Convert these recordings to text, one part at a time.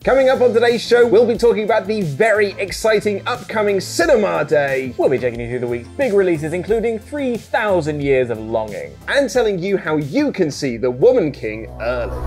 Coming up on today's show, we'll be talking about the very exciting upcoming Cinema Day. We'll be taking you through the week's big releases, including 3,000 Years of Longing. And telling you how you can see The Woman King early.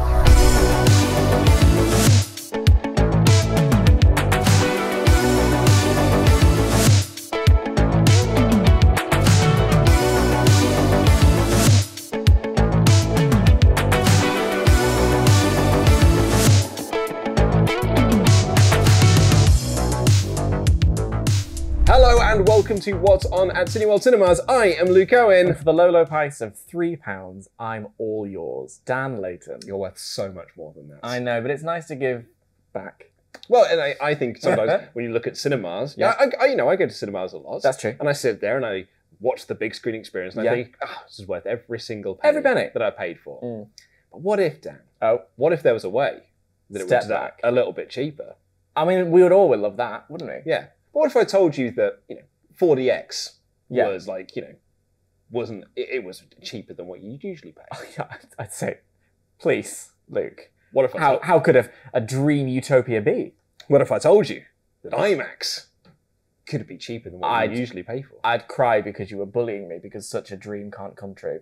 Hello and welcome to What's On at Cineworld Cinemas. I am Luke Owen. And for the low, low price of £3, I'm all yours. Dan Layton. You're worth so much more than that. I know, but it's nice to give back. Well, and I think sometimes when you look at cinemas, I go to cinemas a lot. That's true. And I sit there and I watch the big screen experience and I think, this is worth every single penny, Every penny that I paid for. But what if, Dan? Oh. What if there was a way that it was back. a little bit cheaper? I mean, we would all love that, wouldn't we? Yeah. But what if I told you that, 4DX was like, wasn't, it was cheaper than what you usually pay? Oh, yeah, I'd say, please, Luke. What if how could a dream utopia be? What if I told you that IMAX could be cheaper than what you usually pay for? I'd cry because you were bullying me because such a dream can't come true.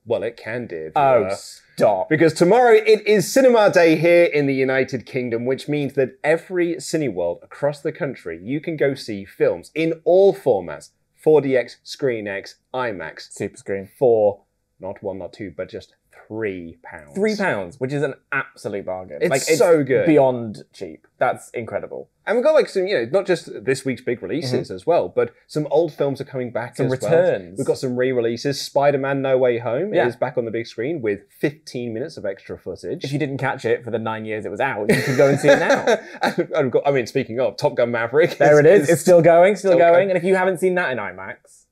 Well, it can, dear. Oh, stop. Because tomorrow it is Cinema Day here in the United Kingdom, which means that every Cineworld across the country, you can go see films in all formats. 4DX, ScreenX, IMAX. Super screen. For not one, not two, but just £3. £3, which is an absolute bargain. It's so good. Beyond cheap. That's incredible. And we've got like some, not just this week's big releases as well, but some old films are coming back as well. Some returns. We've got some re-releases. Spider-Man No Way Home is back on the big screen with 15 minutes of extra footage. If you didn't catch it for the 9 years it was out, you can go and see it now. Speaking of, Top Gun Maverick. There it is. It's still going. And if you haven't seen that in IMAX,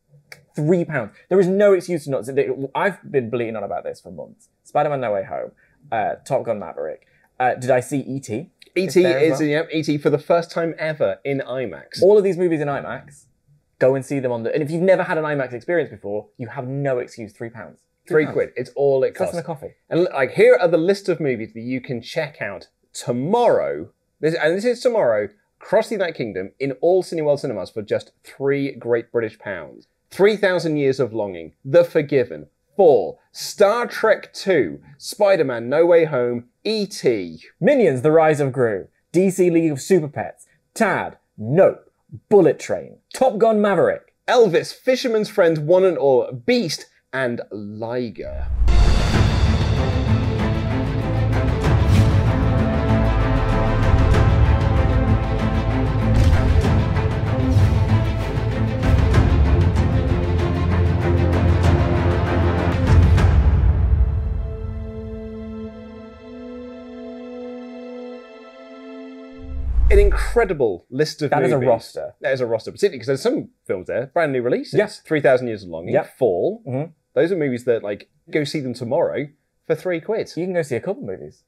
£3. There is no excuse to not see it. I've been bleating on about this for months. Spider-Man No Way Home, Top Gun Maverick. Did I see E.T.? E.T. is E.T. for the first time ever in IMAX. All of these movies in IMAX, go and see them on and if you've never had an IMAX experience before, you have no excuse. £3. £3. It's all it costs. Less than a coffee. And here are the list of movies that you can check out tomorrow. This is tomorrow, across the United Kingdom, in all Cineworld Cinemas for just £3 Great British pounds. 3,000 Years of Longing, The Forgiven, Fall, Star Trek II, Spider-Man No Way Home, E.T. Minions, The Rise of Gru, DC League of Super Pets, Tad, Nope, Bullet Train, Top Gun Maverick, Elvis, Fisherman's Friend, One and All, Beast, and Liger. An incredible list of movies. That is a roster. That is a roster, particularly because there's some films there, brand new releases. Yes. 3,000 Years of Longing, Fall. Those are movies that, go see them tomorrow for £3. You can go see a couple movies.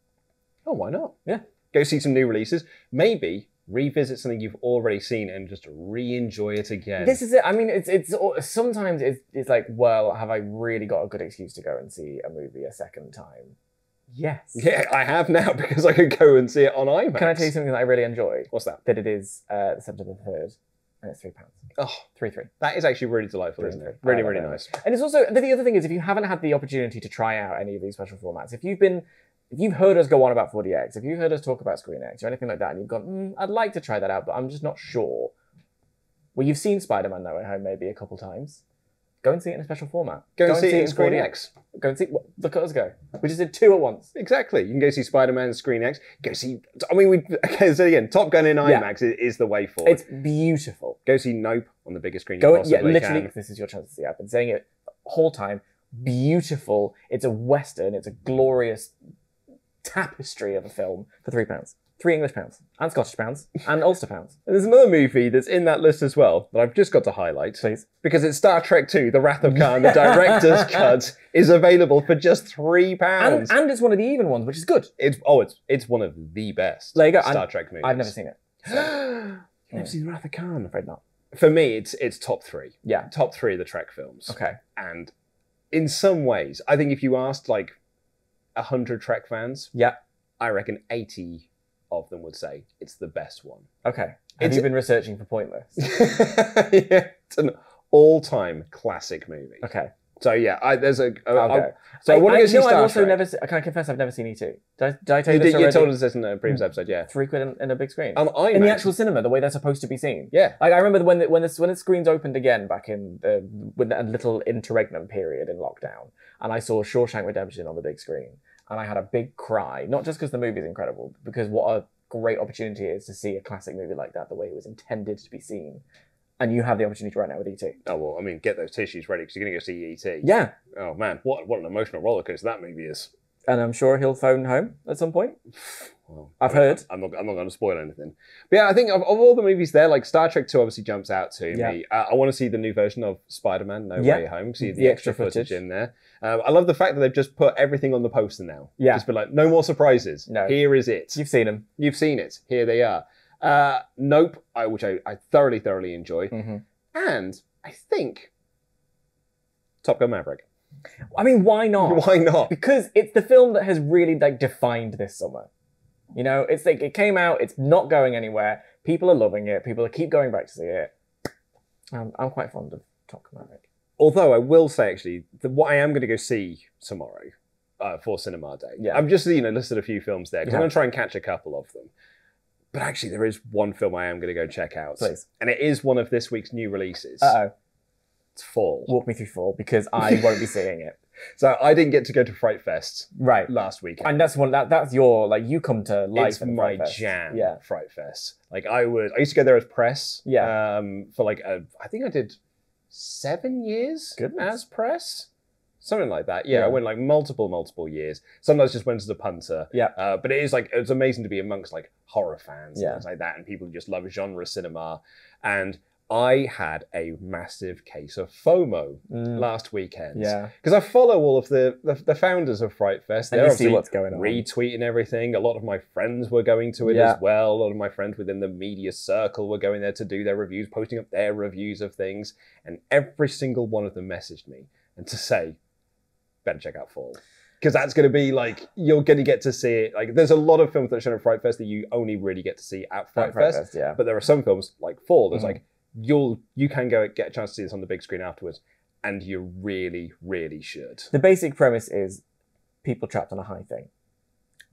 Oh, why not? Yeah. Go see some new releases. Maybe revisit something you've already seen and just re-enjoy it again. This is it. I mean, it's sometimes it's like, well, have I really got a good excuse to go and see a movie a second time? Yes. Yeah, I have now because I could go and see it on IMAX. Can I tell you something that I really enjoy? What's that? That it is September the 3rd, and it's £3. Oh, 3. That is actually really delightful, isn't it? Really, really nice. And it's also, the other thing is, if you haven't had the opportunity to try out any of these special formats, if you've heard us go on about 4DX, if you've heard us talk about ScreenX or anything like that, and you've gone, I'd like to try that out, but I'm just not sure. Well, you've seen Spider-Man No Way Home maybe a couple times. Go and see it in a special format. Go and see it in ScreenX. Go and see. Look at us go. We just did 2 at once. Exactly. You can go see Spider-Man ScreenX. Go see. I mean, so again, Top Gun in IMAX is the way forward. It's beautiful. Go see Nope on the biggest screen you possibly literally. can. This is your chance to see. I've been saying it the whole time. Beautiful. It's a Western. It's a glorious tapestry of a film for £3. 3 English pounds, and Scottish pounds, and Ulster pounds. And there's another movie that's in that list as well that I've just got to highlight. Please. Because it's Star Trek II, The Wrath of Khan, the director's cut, is available for just £3. And it's one of the even ones, which is good. It's one of the best there you go. Star Trek movies. I've never seen it. You've never seen The Wrath of Khan? I'm afraid not. For me, it's top 3. Yeah. Top 3 of the Trek films. Okay. And in some ways, I think if you asked 100 Trek fans, yeah, I reckon 80 of them would say it's the best one. Okay. Have you been researching for Pointless? Yeah, it's an all-time classic movie. Okay. So yeah, there's a. Okay. So I want to go see I've Star also Trek. never. Can I confess I've never seen E2? Did I tell you this You already? told us this in a previous episode, yeah. £3 in a big screen. On IMAX. In the actual cinema, the way they're supposed to be seen. Yeah. Like I remember when the screens opened again back in with a little interregnum period in lockdown, and I saw Shawshank Redemption on the big screen, and I had a big cry, not just because the movie is incredible, because what a great opportunity it is to see a classic movie like that the way it was intended to be seen. And you have the opportunity right now with E.T. Oh, well, I mean, get those tissues ready because you're going to go see E.T. Yeah. Oh, man, what an emotional rollercoaster that movie is. And I'm sure he'll phone home at some point. Well, I've heard. I'm not going to spoil anything. But yeah, I think of all the movies there, like Star Trek 2 obviously jumps out to me. I want to see the new version of Spider-Man No Way Home. See the extra footage in there. I love the fact that they've just put everything on the poster now. Yeah. Just been like, no more surprises. No. Here is it. You've seen them. You've seen it. Here they are. Nope, which I thoroughly enjoy. Mm-hmm. And I think Top Gun Maverick. I mean, why not? Why not? Because it's the film that has really like defined this summer. You know, it's like it came out, it's not going anywhere. People are loving it. People keep going back to see it. I'm quite fond of Top Gun Maverick. Although I will say, actually, that what I am going to go see tomorrow for Cinema Day. Yeah. I'm just, listed a few films there because I'm going to try and catch a couple of them. But actually, there is one film I am going to go check out. Please. And it is one of this week's new releases. Uh-oh. It's Fall. Walk me through Fall, because I won't be seeing it. So I didn't get to go to Fright Fest Right. last weekend. And that's your, like, you come to life. It's my jam, Yeah. Fright Fest. Like, I used to go there as press. Yeah. For like, I think I did 7 years as press. Something like that. Yeah, I went like multiple years. Sometimes just went as a punter. Yeah. But it is like, it's amazing to be amongst like horror fans and Yeah. things like that, and people who just love genre cinema. And I had a massive case of FOMO last weekend. Yeah. Because I follow all of the founders of Fright Fest. And They're you see what's going on. retweeting everything. A lot of my friends were going to it as well. A lot of my friends within the media circle were going there to do their reviews, posting up their reviews of things. And every single one of them messaged me and to say, better check out Fall. Because that's going to be like, you're going to get to see it. Like, there's a lot of films that are shown at Fright Fest that you only really get to see at Fright Fest. Yeah. But there are some films like Fall that's like, you can go get a chance to see this on the big screen afterwards, and you really should. The basic premise is people trapped on a high thing.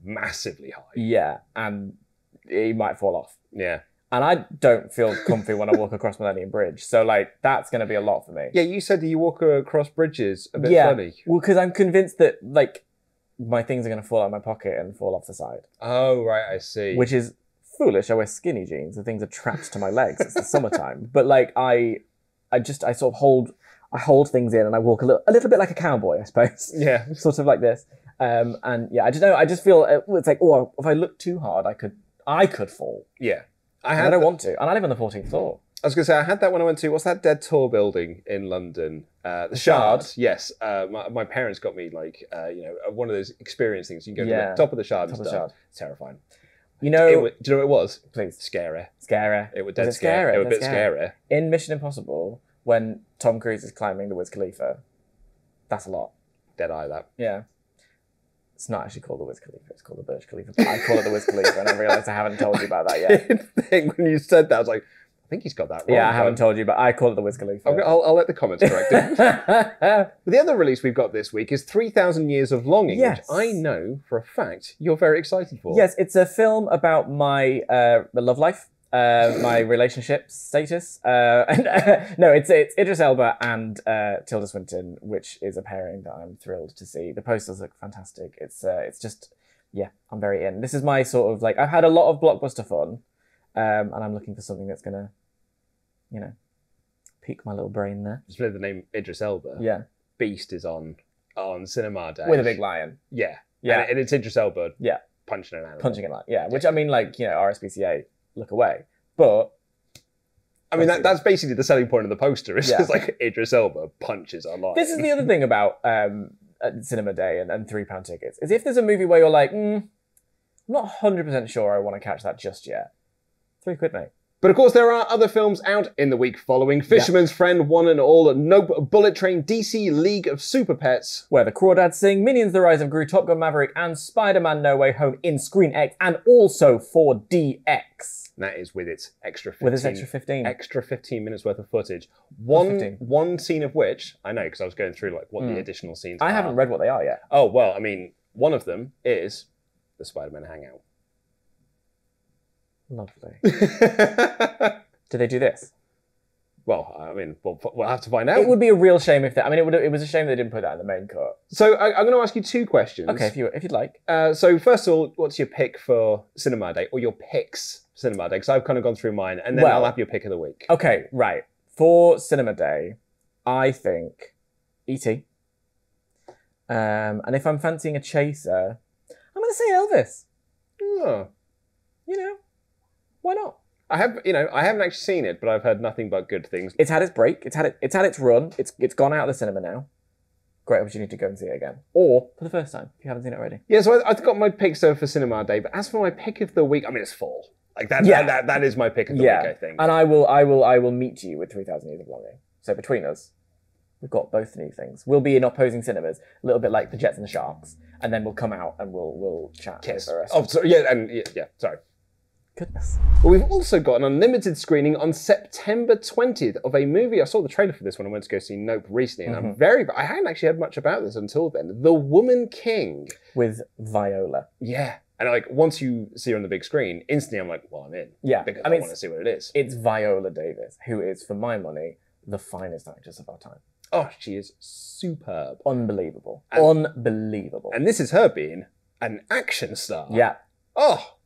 Massively high. Yeah, and he might fall off. Yeah. And I don't feel comfy when I walk across Millennium Bridge. So, like, that's going to be a lot for me. Yeah, you said that you walk across bridges a bit funny. Well, because I'm convinced that, like, my things are going to fall out of my pocket and fall off the side. Oh, right, I see. Which is foolish. I wear skinny jeans. The things are trapped to my legs. It's the summertime. But, like, I sort of hold things in and I walk a little bit like a cowboy, I suppose. Yeah. Sort of like this. And yeah, I don't know. I just feel it's like, oh, if I look too hard, I could fall. Yeah. I don't want to. And I live on the 14th floor. I was going to say, I had that when I went to, what's that Dead Tour building in London? The Shard. Yes. My parents got me, like, one of those experience things. You can go to the top of the Shard and stuff. It's terrifying. You know... do you know what it was? Please. Scary. Scary. It was dead scary. It was a bit scary. In Mission Impossible, when Tom Cruise is climbing the Wiz Khalifa, that's a lot. Dead eye, that. Yeah. It's not actually called the Wiz Khalifa, it's called the Burj Khalifa. But I call it the Wiz Khalifa, and I realised I haven't told you about that yet. When you said that, I was like, I think he's got that wrong. Yeah, I haven't told you, but I call it the Wiz Khalifa. I'll let the comments correct it. But the other release we've got this week is 3,000 Years of Longing, which I know for a fact you're very excited for. Yes, it's a film about my love life, my relationship status. No, it's Idris Elba and Tilda Swinton, which is a pairing that I'm thrilled to see. The posters look fantastic. It's just, yeah, I'm very in. This is my sort of, like, I've had a lot of blockbuster fun, and I'm looking for something that's going to, pique my little brain there. Just the name Idris Elba. Yeah. Beast is on Cinema Day. With a big lion. Yeah. Yeah. And it's Idris Elba. Yeah. Punching an animal. Punching it like, yeah. Which, I mean, like, RSPCA, look away. But... I mean, that's basically the selling point of the poster. It's just like Idris Elba punches a lion. This is the other thing about Cinema Day and £3 tickets, is if there's a movie where you're like, I'm not 100% sure I want to catch that just yet. £3, mate. But of course, there are other films out in the week following. Fisherman's Friend, One and All, Nope, Bullet Train, DC League of Super Pets, Where the Crawdads Sing, Minions The Rise of Gru, Top Gun Maverick, and Spider-Man No Way Home in Screen X, and also 4DX. And that is with its extra 15, With its extra 15. Extra 15 minutes worth of footage. 15. One scene of which, I know because I was going through like what the additional scenes are. I haven't read what they are yet. Oh, well, I mean, one of them is the Spider-Man hangout. Lovely. Did they do this? Well, I mean, we'll have to find out. It would be a real shame if they... I mean, it was a shame they didn't put that in the main cut. So I'm going to ask you two questions. Okay, if you'd like. So first of all, what's your pick for Cinema Day, or your picks for Cinema Day? Because I've kind of gone through mine, and then I'll have your pick of the week. Okay, right. For Cinema Day, I think E.T. And if I'm fancying a chaser, I'm going to say Elvis. Oh. You know, why not? I haven't actually seen it, but I've heard nothing but good things. It's had its break. It's had its run. It's gone out of the cinema now. Great opportunity to go and see it again, or for the first time if you haven't seen it already. Yeah, so I've got my picks over for Cinema Day, but as for my pick of the week, I mean, it's fall. Like that. Yeah. That is my pick of the week, I think. And I will meet you with 3,000 Years of Longing. So between us, we've got both new things. We'll be in opposing cinemas, a little bit like the Jets and the Sharks, and then we'll come out and we'll chat. Yes. The rest. Oh, sorry, yeah. Sorry. Goodness. But we've also got an unlimited screening on September 20th of a movie. I saw the trailer for this when I went to go see Nope recently, and I hadn't actually heard much about this until then. The Woman King. With Viola. Yeah. And like once you see her on the big screen, instantly I'm like, well, I'm in. Yeah. Because I want to see what it is. It's Viola Davis, who is, for my money, the finest actress of our time. Oh, she is superb. Unbelievable. Unbelievable. And this is her being an action star. Yeah. Oh.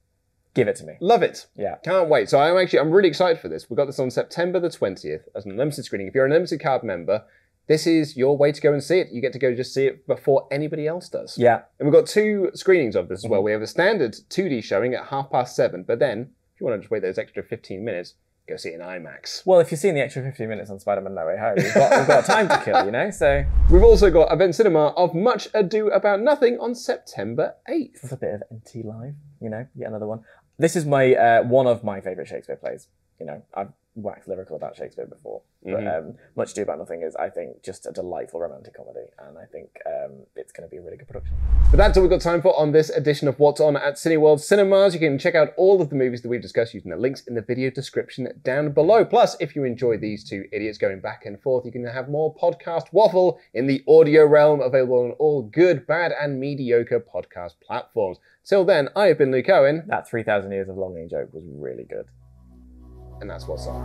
Give it to me. Love it. Yeah. Can't wait. So I'm really excited for this. We got this on September the 20th as an unlimited screening. If you're an unlimited card member, this is your way to go and see it. You get to go just see it before anybody else does. Yeah. And we've got two screenings of this as well. We have a standard 2D showing at 7:30, but then if you want to just wait those extra 15 minutes, go see it in IMAX. Well, if you're seeing the extra 15 minutes on Spider-Man No Way Home, we've got time to kill, you know, so... We've also got Event Cinema of Much Ado About Nothing on September 8th. It's a bit of NT Live, you know, yet another one. This is my one of my favourite Shakespeare plays. You know, I've waxed lyrical about Shakespeare before, but Much Ado About Nothing is, I think, just a delightful romantic comedy, and I think it's going to be a really good production. But that's all we've got time for on this edition of What's On at Cineworld Cinemas. You can check out all of the movies that we've discussed using the links in the video description down below. Plus, if you enjoy these two idiots going back and forth, you can have more podcast waffle in the audio realm, available on all good, bad, and mediocre podcast platforms. Till then, I have been Luke Owen. That 3,000 Years of Longing joke was really good. And that's What's On.